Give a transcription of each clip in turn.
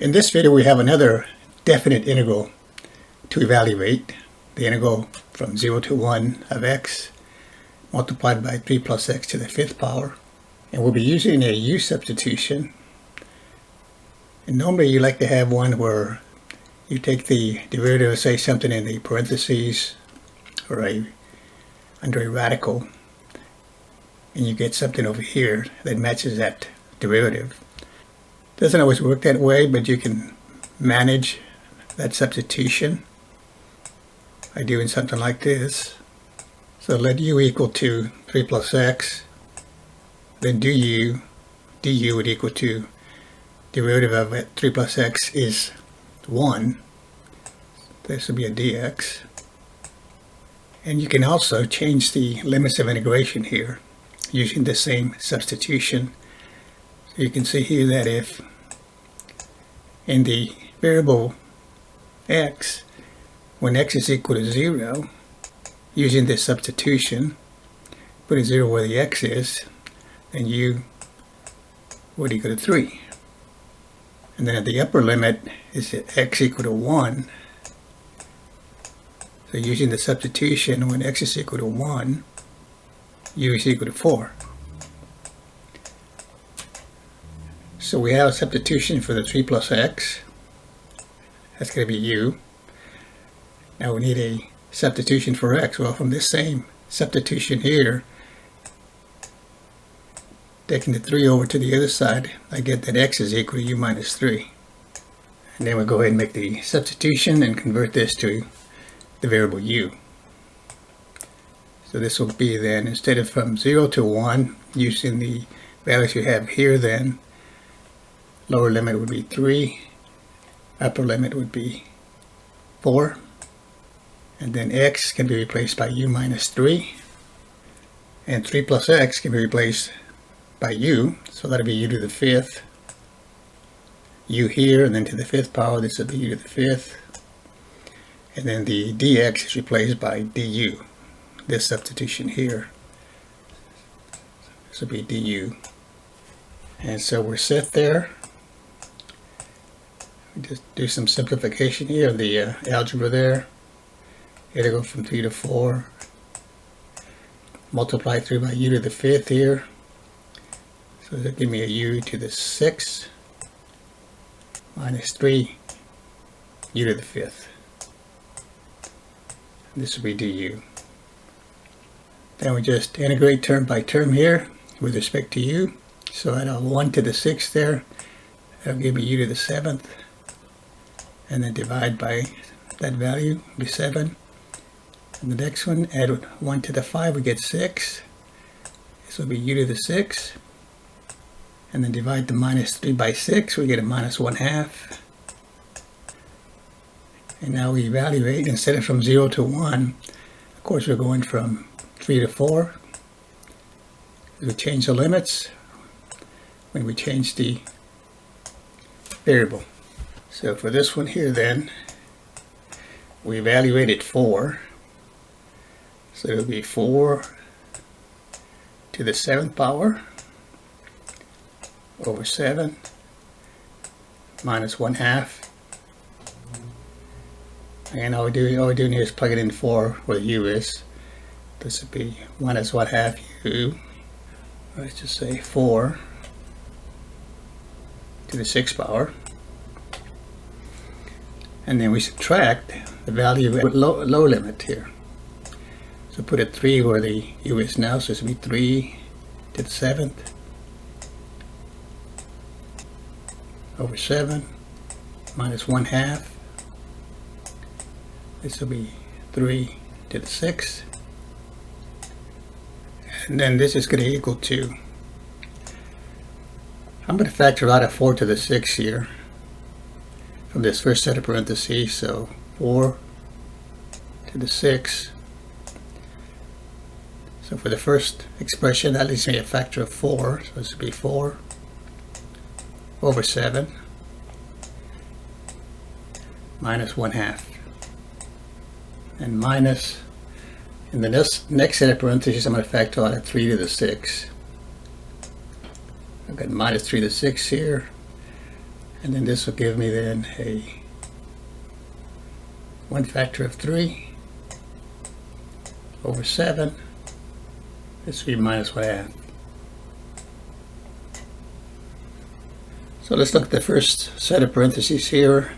In this video we have another definite integral to evaluate, the integral from 0 to 1 of x multiplied by 3 plus x to the 5th power. And we'll be using a U-substitution. And normally you like to have one where you take the derivative of, say, something in the parentheses or under a radical, and you get something over here that matches that derivative. Doesn't always work that way, but you can manage that substitution by doing something like this. So let u equal to 3 plus x, then du would equal to derivative of 3 plus x is 1. This would be a dx. And you can also change the limits of integration here using the same substitution. So you can see here that if in the variable x, when x is equal to 0, using this substitution, putting 0 where the x is, then u would equal to 3. And then at the upper limit is x equal to 1. So using the substitution, when x is equal to 1, u is equal to 4. So we have a substitution for the 3 plus x. That's going to be u. Now we need a substitution for x. Well, from this same substitution here, taking the 3 over to the other side, I get that x is equal to u minus 3. And then we'll go ahead and make the substitution and convert this to the variable u. So this will be then, instead of from 0 to 1, using the values you have here, then lower limit would be 3, upper limit would be 4, and then x can be replaced by u minus 3, and 3 plus x can be replaced by u, so that'll be u to the 5th, u here, and then to the 5th power, this will be u to the 5th, and then the dx is replaced by du, this substitution here. This will be du. And so we're set there. We just do some simplification here of the algebra there. It'll go from 3 to 4. Multiply 3 by u to the 5th here. So that'll give me a u to the 6th minus 3 u to the 5th. This will be du. Then we just integrate term by term here with respect to u. So I have 1 to the 6th there. That'll give me u to the 7th. And then divide by that value, will be 7. And the next one, add 1 to the 5, we get 6. This will be u to the 6th. And then divide the minus 3 by 6, we get a minus 1/2. And now we evaluate, instead of from 0 to 1, of course we're going from 3 to 4. We change the limits when we change the variable. So for this one here then, we evaluated 4. So it'll be 4 to the 7th power over 7 minus 1/2. And all we're doing here is plug it in 4 where the u is. This would be minus 1/2 u. Let's just say 4 to the 6th power. And then we subtract the value at low limit here. So put a 3 where the u is now, so this will be 3 to the 7th over 7 minus 1/2. This will be 3 to the 6th. And then this is going to equal to, I'm going to factor out a 4 to the 6th here from this first set of parentheses. So 4 to the 6th. So for the first expression, that leaves me a factor of 4. So this would be 4 over 7 minus 1/2. And minus, in the next set of parentheses, I'm going to factor out a 3 to the 6. I've got minus 3 to the 6 here. And then this will give me then a 1 factor of 3 over 7. This will be minus 1/2. So let's look at the first set of parentheses here.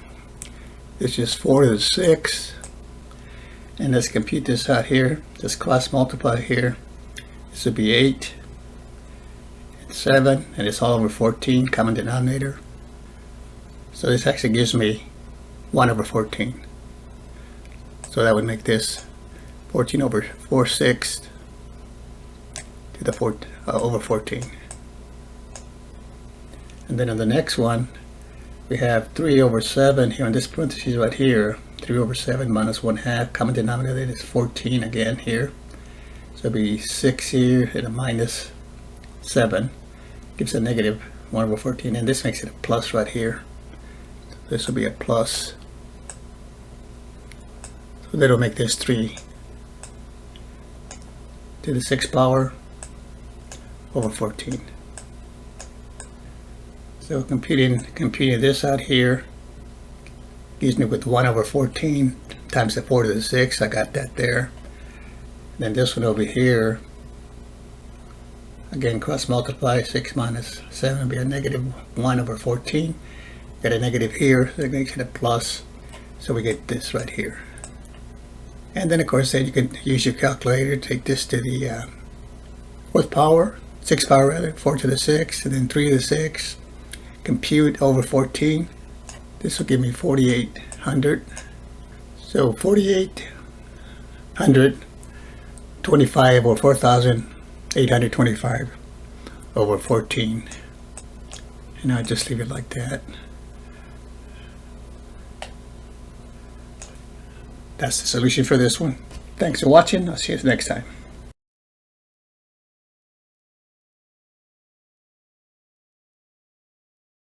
This is 4 to the 6. And let's compute this out here. Just cross multiply here. This would be 8 and 7, and it's all over 14, common denominator. So this actually gives me 1 over 14. So that would make this 14 over 4/6 to the over 14. And then on the next one, we have 3 over 7 here in this parentheses right here. 3 over 7 minus 1/2, common denominator is 14 again here. So it'll be 6 here and a minus 7. Gives a negative 1 over 14, and this makes it a plus right here. This will be a plus. So that'll make this 3 to the 6th power over 14. So computing this out here gives me with 1 over 14 times the 4 to the 6. I got that there. Then this one over here, again cross multiply, 6 minus 7 will be a negative 1 over 14. Got a negative here, so that makes it a plus. So we get this right here. And then of course then you can use your calculator, take this to the 4th power, 6th power rather, 4 to the 6, and then 3 to the 6. Compute over 14. This will give me 4,800. So 4,825 or 4,825 over 14. And I'll just leave it like that. That's the solution for this one. Thanks for watching. I'll see you next time.